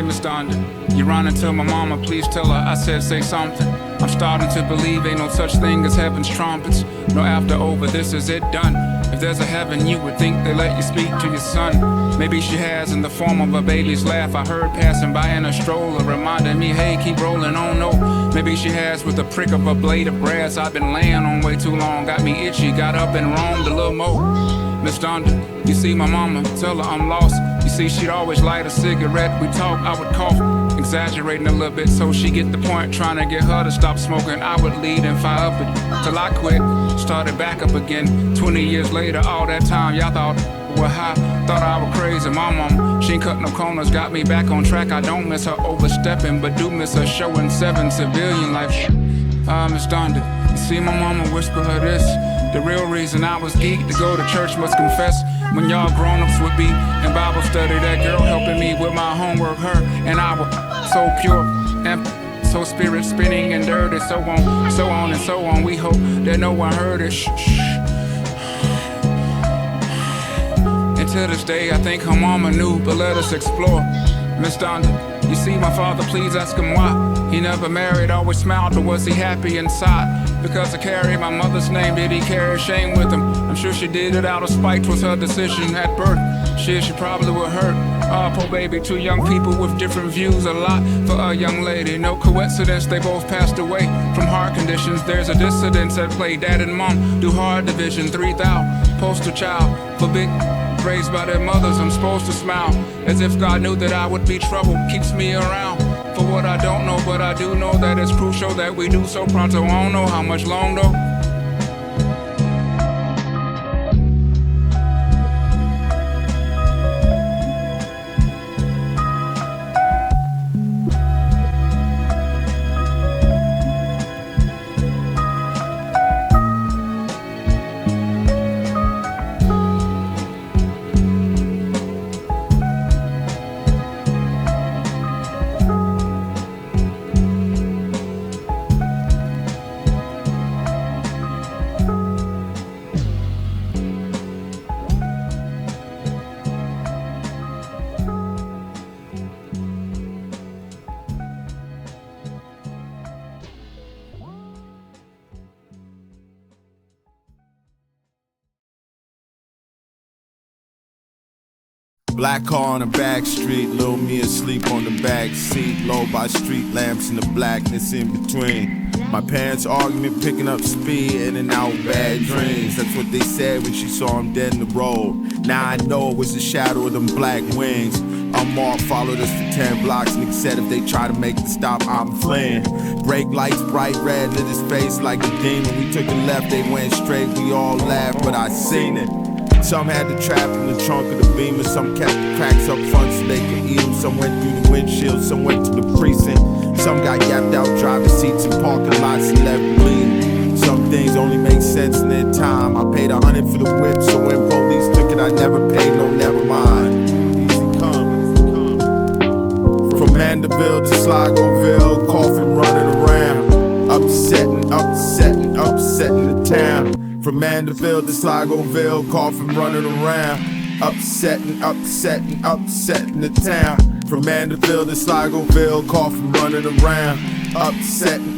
Miss Donda, you running to my mama, please tell her I said say something. I'm starting to believe ain't no such thing as heaven's trumpets. No after over, this is it done. If there's a heaven, you would think they let you speak to your son. Maybe she has in the form of a baby's laugh I heard passing by in a stroller, reminding me, hey, keep rolling on, no. Maybe she has with the prick of a blade of grass I've been laying on way too long. Got me itchy, got up and roamed a little more. Miss Donda, you see my mama, tell her I'm lost. You see, she'd always light a cigarette. We talk, I would cough, exaggerating a little bit so she get the point. Trying to get her to stop smoking, I would lead and fire up it till I quit. Started back up again. 20 years later, all that time y'all thought well high, thought I was crazy. My mom, she ain't cut no corners, got me back on track. I don't miss her overstepping, but do miss her showing 7 civilian life. Miss Donda, you see my mama whisper her this. The real reason I was geeked to go to church must confess. When y'all grown-ups would be in Bible study, that girl helping me with my homework, her and I were so pure and so spirit spinning and dirty, so on and so on. We hope that no one heard it. Shh, shh. And to this day, I think her mama knew, but let us explore. Miss Donda, you see my father, please ask him why. He never married, always smiled, but was he happy inside? Because I carry my mother's name, did he carry shame with him? I'm sure she did it out of spite, 'twas her decision at birth. Shit, she probably would hurt. Poor baby, 2 young people with different views, a lot for a young lady. No coincidence, they both passed away from heart conditions. There's a dissidence at play, dad and mom do hard division. 3,000, poster child for big, raised by their mothers. I'm supposed to smile, as if God knew that I would be trouble, keeps me around. For what I don't know, but I do know that it's crucial that we do so pronto. I don't know how much long though. Black car on the back street, little me asleep on the back seat, low by street lamps and the blackness in between. My parents' argument picking up speed, in and out bad dreams. That's what they said when she saw him dead in the road. Now I know it was the shadow of them black wings. Unmarked followed us for 10 blocks, and he said if they try to make the stop, I'm fleeing. Brake lights bright red lit his face like a demon. We took a left, they went straight, we all laughed, but I seen it. Some had the trap in the trunk of the Beamer, some kept the cracks up front so they could eat them. Some went through the windshield, some went to the precinct. Some got yapped out driving seats in parking lots and left bleeding. Some things only make sense in their time. I paid $100 for the whip, so when police took it, I never paid, no, never mind. Easy come. From Mandeville to Sligoville, coffin running around, upsetting the town. From Mandeville to Sligoville, coffin running around, upsetting the town. From Mandeville to Sligoville, coffin running around, upsetting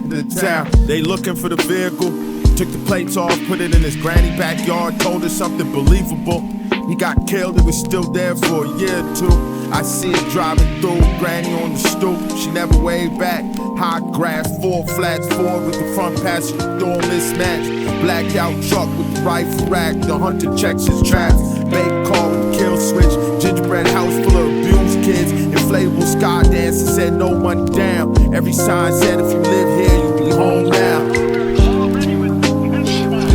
the town. They looking for the vehicle, took the plates off, put it in his granny backyard, told her something believable. He got killed, it was still there for a year or two. I see it driving through, granny on the stoop, she never waved back. High grass, 4 flats forward with the front passenger door mismatched. Blacked out truck with the rifle rack, the hunter checks his tracks. Big car with the kill switch, gingerbread house full of abused kids. Inflatable sky dancer said no money down. Every sign said if you live here, you be home now.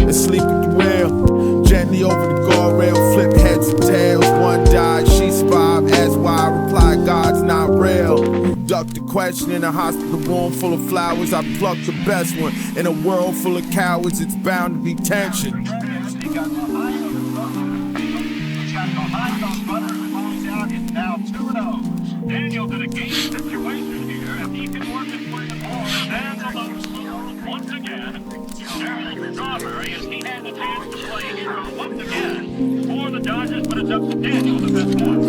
Asleep at the wheel, gently over the guardrail, flip heads and tails. One died, she survived, asked why I replied, God's not real. Ducked the question in a hospital room full of flowers. I plucked the best one. In a world full of cowards, it's bound to be tension. Daniel did a game situation here, and he can work his way to ball. Stands alone once again. Darryl Strawberry, as he has a chance to play hero once again for the Dodgers, but it's up to Daniel, the best one. Daniel, the game that you're wasting here. If he can work his way to ball, stands alone. Once again. Darryl Strawberry, as he has a chance to play hero once again for the Dodgers, but it's up to Daniel, the best one.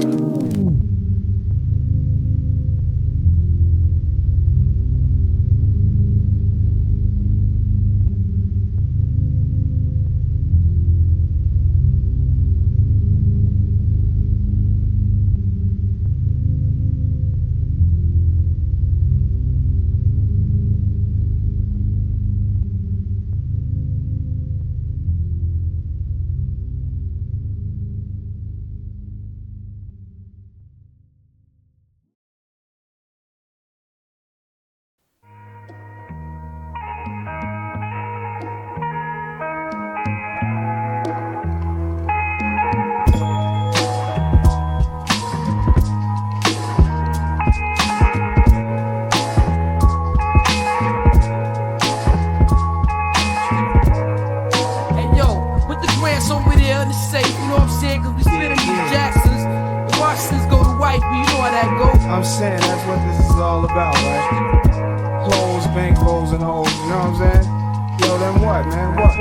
spinning these Jacksons. The Washingtons go to white, but you know how that go. I'm saying that's what this is all about, right? Clothes, bankrolls, and hoes, you know what I'm saying? Yo, then what, man? What?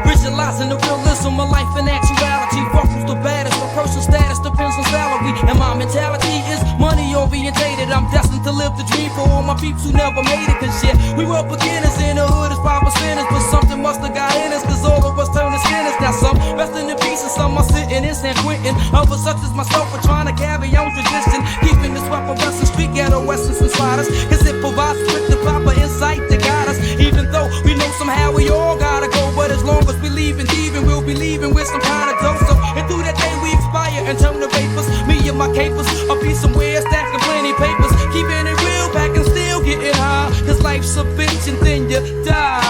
Visualizing the realism of life and actuality. Fuck who's the baddest, the person's status depends on salary. And my mentality is money orientated. I'm destined to live the dream for all my peeps who never made it. Cause shit, we were beginners in the hood as 5%ers. But something must have got in us, cause all of us turned to sinners. Now some resting in peace and some are sitting in San Quentin. Others such as myself are trying to carry on tradition, keeping this weapon western street ghetto essence inside us. Cause it provides with the proper insight to guide us. Even though we know somehow we all gotta go, but as long as we leaving, we'll be leaving with some kind of dope. So, and through that day we expire and turn to vapors. Me and my capers, I'll be somewhere stacking plenty papers, keeping it real, back and still getting high. Cause life's a bitch and then you die.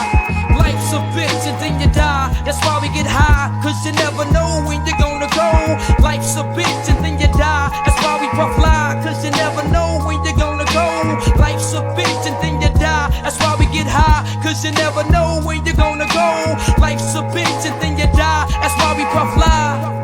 Life's a bitch and then you die. That's why we get high, cause you never know when you're gonna go. Life's a bitch and then you die. That's why we puff fly, cause you never know when you're gonna go. Life's a bitch and then you die. That's why we get high, cause you never know when you're gonna go. Life's a bitch and then you die. That's why we puff fly.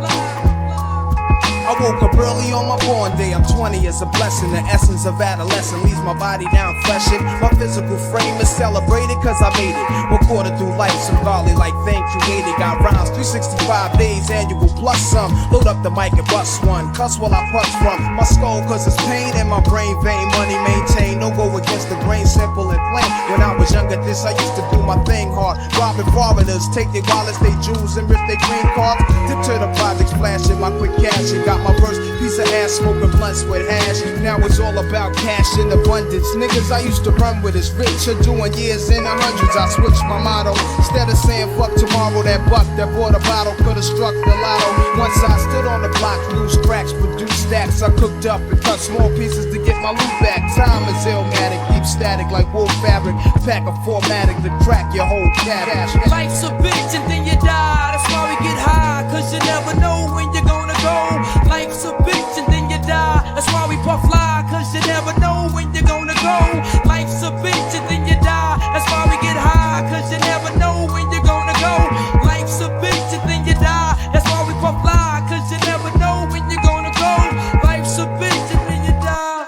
I woke up early on my born day. I'm 20, it's a blessing. The essence of adolescence leaves my body down fleshing. My physical frame is celebrated cause I made it. Recorded through life, some godly like thing created. Got rhymes 365 days annual plus some. Load up the mic and bust one. Cuss while I punch from my skull cause it's pain in my brain vein. Money maintained, no go against the grain, simple and plain. When I was younger, this I used to do my thing hard. Robbing foreigners, take their wallets, they jewels, and rip their green cards. Dip to the projects, flashing my quick cash and got my first piece of ass, smoking blunts with hash. Now it's all about cash in abundance. Niggas I used to run with is rich, are doing years in the hundreds. I switched my motto. Instead of saying fuck tomorrow, that buck that bought a bottle could've struck the lotto. Once I stood on the block, loose cracks, produced stacks. I cooked up and cut small pieces to get my loot back. Time is illmatic, keep static like wool fabric. Pack a formatic to crack your whole cabbage. Life's a bitch and then you die. That's why we get high, cause you never know when you're gonna go. Life's a bitch and then you die. That's why we puff fly, cause you never know when you're gonna go. Life's a bitch and then you die. That's why we get high, cause you never know when you're gonna go. Life's a bitch and then you die. That's why we puff fly, cause you never know when you're gonna go. Life's a bitch and then you die.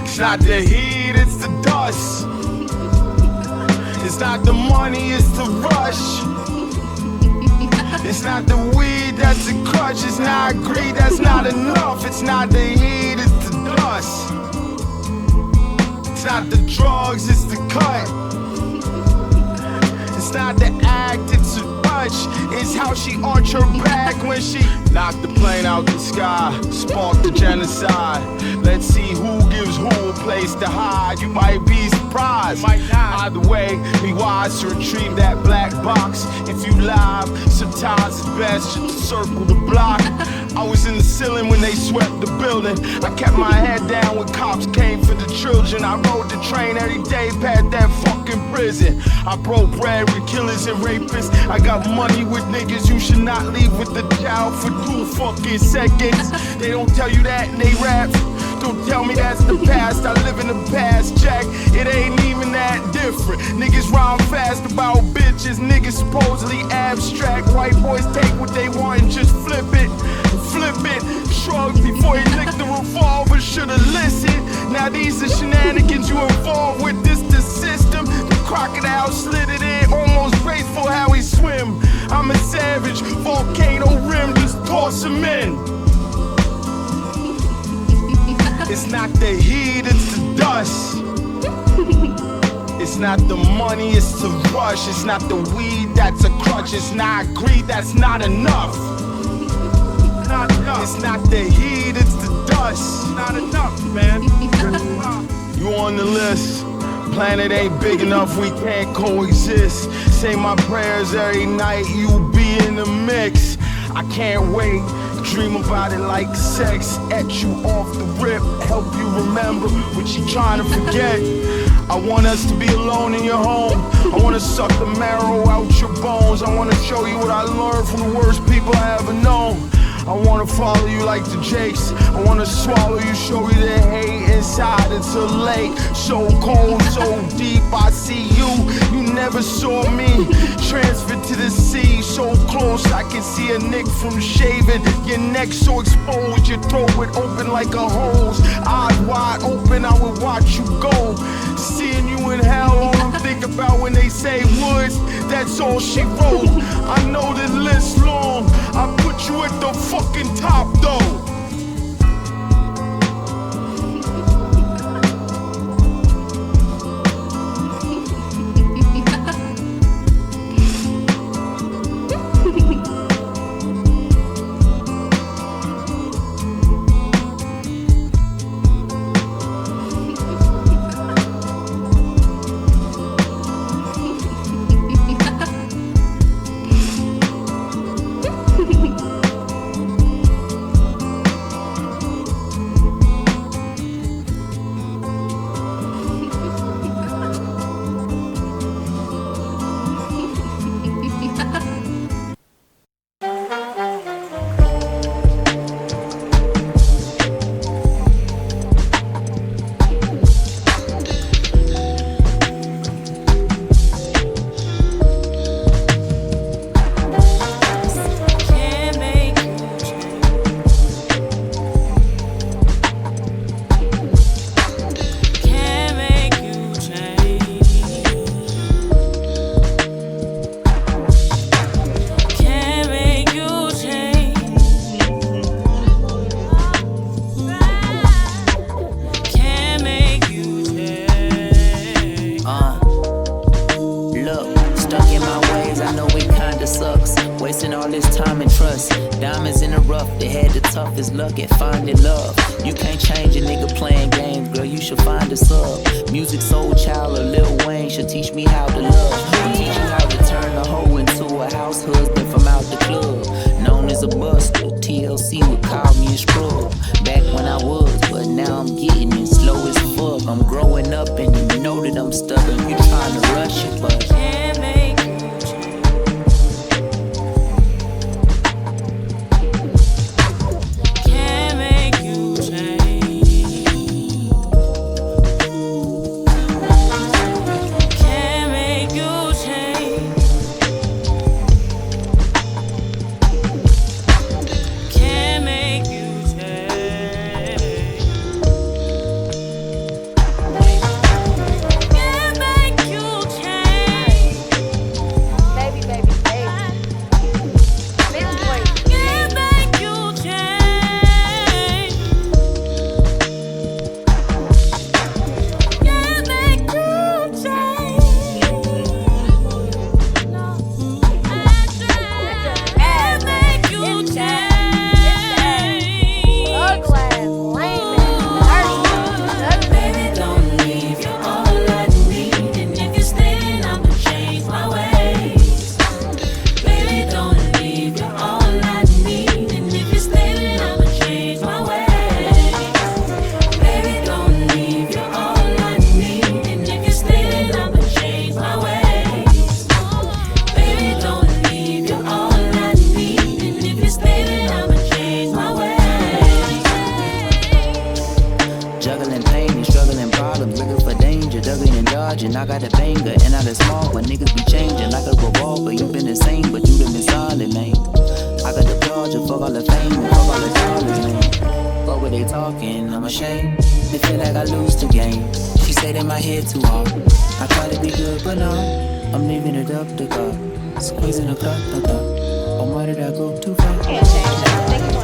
It's not the heat, it's the dust. It's not the money, it's the rush. It's not the weed, that's the crutch. It's not greed, that's not enough. It's not the heat, it's the dust. It's not the drugs, it's the cut. It's not the act, it's a touch. It's how she arch her back when she knocked the plane out the sky, sparked the genocide. Let's see who gives who a place to hide. You might be surprised. Either way, be wise to retrieve that black box. If you live, sometimes it's best just to circle the block. I was in the ceiling when they swept the building. I kept my head down when cops came for the children. I rode the train every day past that fucking prison. I broke bread with killers and rapists. I got money with niggas you should not leave with the child for 2 fucking seconds. They don't tell you that in they raps. Don't tell me that's the past, I live in the past, Jack. It ain't even that different. Niggas rhyme fast about bitches, niggas supposedly abstract. White boys take what they want and just flip it. Shrug before he licked the revolver, should've listened. Now these are shenanigans you involved with, this the system. The crocodile slid it in, almost graceful how he swim. men. It's not the heat, it's the dust. It's not the money, it's the rush. It's not the weed that's a crutch. It's not greed, that's not enough. Not enough. It's not the heat, it's the dust. Not enough, man. You on the list. Planet ain't big enough, we can't coexist. Say my prayers every night, you be in the mix. I can't wait. Dream about it like sex, etch you off the rip, help you remember what you trying to forget. I want us to be alone in your home. I want to suck the marrow out your bones. I want to show you what I learned from the worst people I ever known. I wanna follow you like the Jakes. I wanna swallow you, show you the hate inside. It's a lake, so cold, so deep. I see you, you never saw me. Transferred to the sea, so close I can see a nick from shaving. Your neck so exposed, your throat would open like a hose. Eyes wide open, I would watch you go. Seeing you in hell, all I'm think about when they say Woods, that's all she wrote. I know the list long, I put you at the fucking top though. Luck at finding love. You can't change a nigga playing games, girl. You should find a sub. Music soul child or Lil Wayne should teach me how to love. Teach you how to turn a hoe into a house husband from out the club. Known as a buster, TLC would call me a scrub. Back when I was, but now I'm getting it slow as fuck. I'm growing up and you know that I'm stubborn. You trying to rush it, but can't make I got a banger and not a small one. Niggas be changing like a revolver. You been insane, but you done been solid, man. I got the charger, fuck all the fame, and fuck all the dollars, man. Fuck what they talking, I'm ashamed. They feel like I lose the game. She say that my head too hard. I try to be good, but no, I'm leaving it up to God. Squeezing the clock, oh, why did I go too far? Can't change that.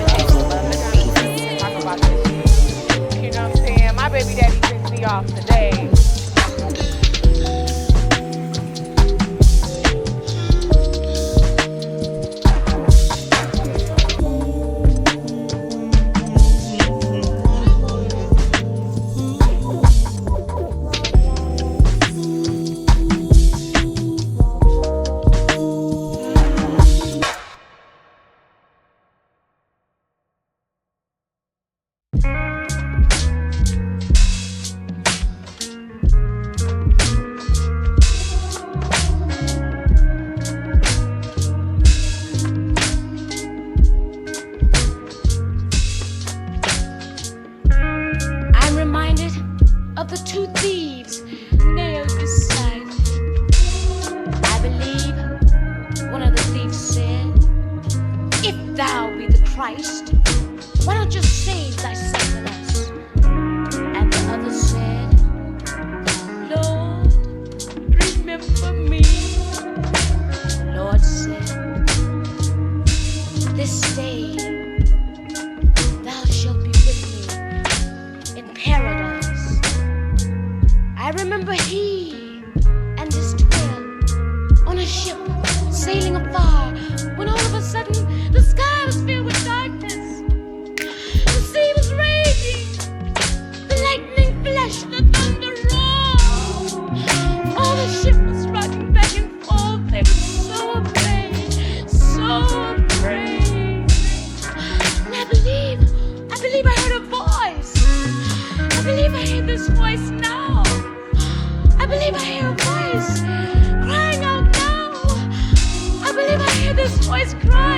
Christ, why not just save thyself with us? And the other said, Lord, remember me. The Lord said, this day thou shalt be with me in paradise. I remember he and his 12 on a ship sailing afar, when all of a sudden the sky was filled with darkness. The sea was raging, the lightning flashed, the thunder roared. All the ship was rocking back and forth. They were so afraid, so afraid. And I believe I heard a voice. I believe I hear this voice now. I believe I hear a voice crying out now. I believe I hear this voice cry.